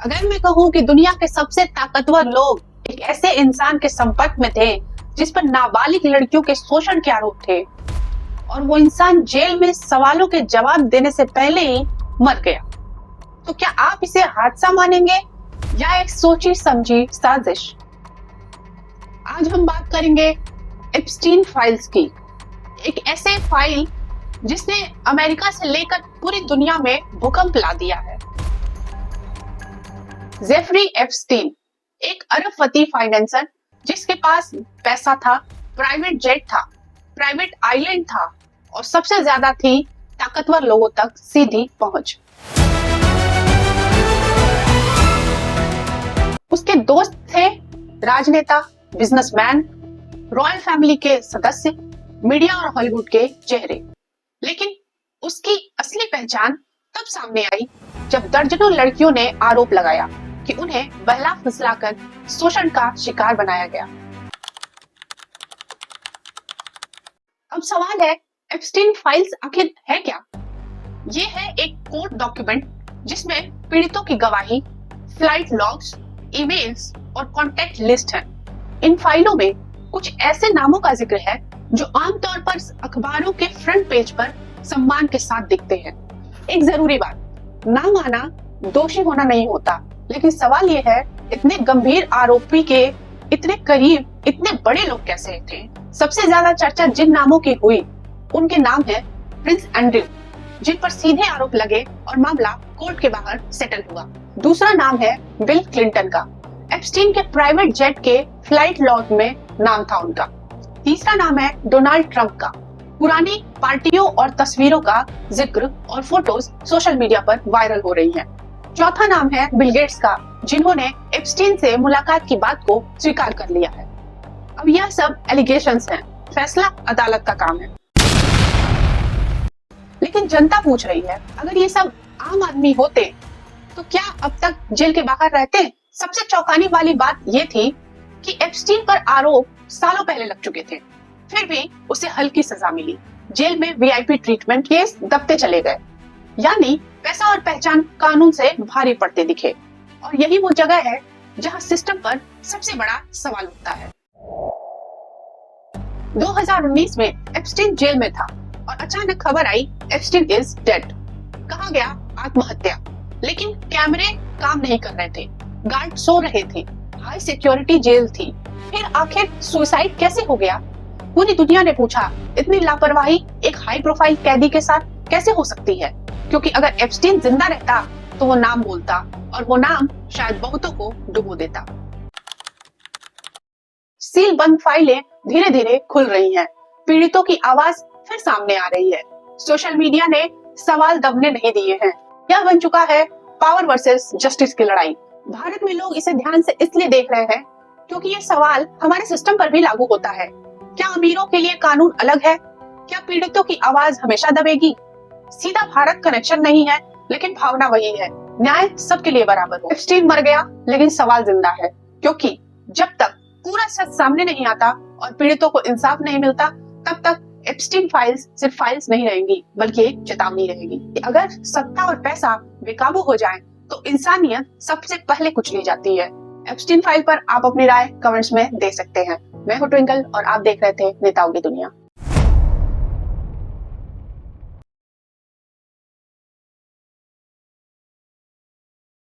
अगर मैं कहूँ कि दुनिया के सबसे ताकतवर लोग एक ऐसे इंसान के संपर्क में थे जिस पर नाबालिग लड़कियों के शोषण के आरोप थे और वो इंसान जेल में सवालों के जवाब देने से पहले ही मर गया, तो क्या आप इसे हादसा मानेंगे या एक सोची समझी साजिश? आज हम बात करेंगे एप्स्टीन फाइल्स की, एक ऐसे फाइल जिसने अमेरिका से लेकर पूरी दुनिया में भूकंप ला दिया है। जेफरी एप्स्टीन एक अरबपति फाइनेंसर जिसके पास पैसा था, प्राइवेट जेट था, प्राइवेट आइलैंड था और सबसे ज्यादा थी ताकतवर लोगों तक सीधी पहुंच। उसके दोस्त थे राजनेता, बिजनेसमैन, रॉयल फैमिली के सदस्य, मीडिया और हॉलीवुड के चेहरे। लेकिन उसकी असली पहचान तब सामने आई जब दर्जनों लड़कियों ने आरोप लगाया कि उन्हें बहला फुसलाकर शोषण का शिकार बनाया गया। अब सवाल है, एप्स्टीन फाइल्स आखिर है क्या? ये है एक कोर्ट डॉक्यूमेंट जिसमें पीड़ितों की गवाही, फ्लाइट लॉग्स, ईमेल्स और कॉन्टैक्ट लिस्ट है। इन फाइलों में कुछ ऐसे नामों का जिक्र है जो आमतौर पर अखबारों के फ्रंट पेज पर सम्मान के साथ दिखते हैं। एक जरूरी बात, नाम आना दोषी होना नहीं होता, लेकिन सवाल ये है, इतने गंभीर आरोपी के इतने करीब इतने बड़े लोग कैसे थे? सबसे ज्यादा चर्चा जिन नामों की हुई उनके नाम है प्रिंस एंड्रयू, जिन पर सीधे आरोप लगे और मामला कोर्ट के बाहर सेटल हुआ। दूसरा नाम है बिल क्लिंटन का, एप्स्टीन के प्राइवेट जेट के फ्लाइट लॉग में नाम था उनका। तीसरा नाम है डोनाल्ड ट्रंप का, पुरानी पार्टियों और तस्वीरों का जिक्र और फोटोज सोशल मीडिया पर वायरल हो रही हैं। चौथा नाम है बिल गेट्स का, जिन्होंने एप्स्टीन से मुलाकात की बात को स्वीकार कर लिया है। अब यह सब एलिगेशंस हैं, फैसला अदालत का काम है। लेकिन जनता पूछ रही है, अगर ये सब आम आदमी होते तो क्या अब तक जेल के बाहर रहते? सबसे चौंकाने वाली बात ये थी कि एप्स्टीन पर आरोप सालों पहले लग चुके थे, फिर भी उसे हल्की सजा मिली। जेल में वीआईपी ट्रीटमेंट, केस दबते चले गए, यानी पैसा और पहचान कानून से भारी पड़ते दिखे। और यही वो जगह है जहां सिस्टम पर सबसे बड़ा सवाल उठता है। 2019 में एप्स्टीन जेल में था और अचानक खबर आई एप्स्टीन इज डेड। कहा गया आत्महत्या, लेकिन कैमरे काम नहीं कर रहे थे, गार्ड सो रहे थे, हाई सिक्योरिटी जेल थी। फिर आखिर सुसाइड कैसे हो गया? पूरी दुनिया ने पूछा, इतनी लापरवाही एक हाई प्रोफाइल कैदी के साथ कैसे हो सकती है? क्योंकि अगर एप्स्टीन जिंदा रहता तो वो नाम बोलता और वो नाम शायद बहुतों को डुबो देता। सील बंद फाइलें धीरे धीरे खुल रही हैं, पीड़ितों की आवाज फिर सामने आ रही है। सोशल मीडिया ने सवाल दबने नहीं दिए हैं। यह बन चुका है पावर वर्सेस जस्टिस की लड़ाई। भारत में लोग इसे ध्यान से इसलिए देख रहे हैं क्योंकि ये सवाल हमारे सिस्टम पर भी लागू होता है। क्या अमीरों के लिए कानून अलग है? क्या पीड़ितों की आवाज हमेशा दबेगी? सीधा भारत कनेक्शन नहीं है, लेकिन भावना वही है, न्याय सबके लिए बराबर हो। एप्स्टीन मर गया, लेकिन सवाल जिंदा है, क्योंकि जब तक पूरा सच सामने नहीं आता और पीड़ितों को इंसाफ नहीं मिलता, तब तक एप्स्टीन फाइल्स सिर्फ फाइल्स नहीं रहेंगी, बल्कि एक चेतावनी रहेगी कि अगर सत्ता और पैसा बेकाबू हो जाए तो इंसानियत सबसे पहले कुचली जाती है। एप्स्टीन फाइल पर आप अपनी राय कमेंट्स में दे सकते हैं। मैं हूं ट्विंकल और आप देख रहे थे नेताओं की दुनिया।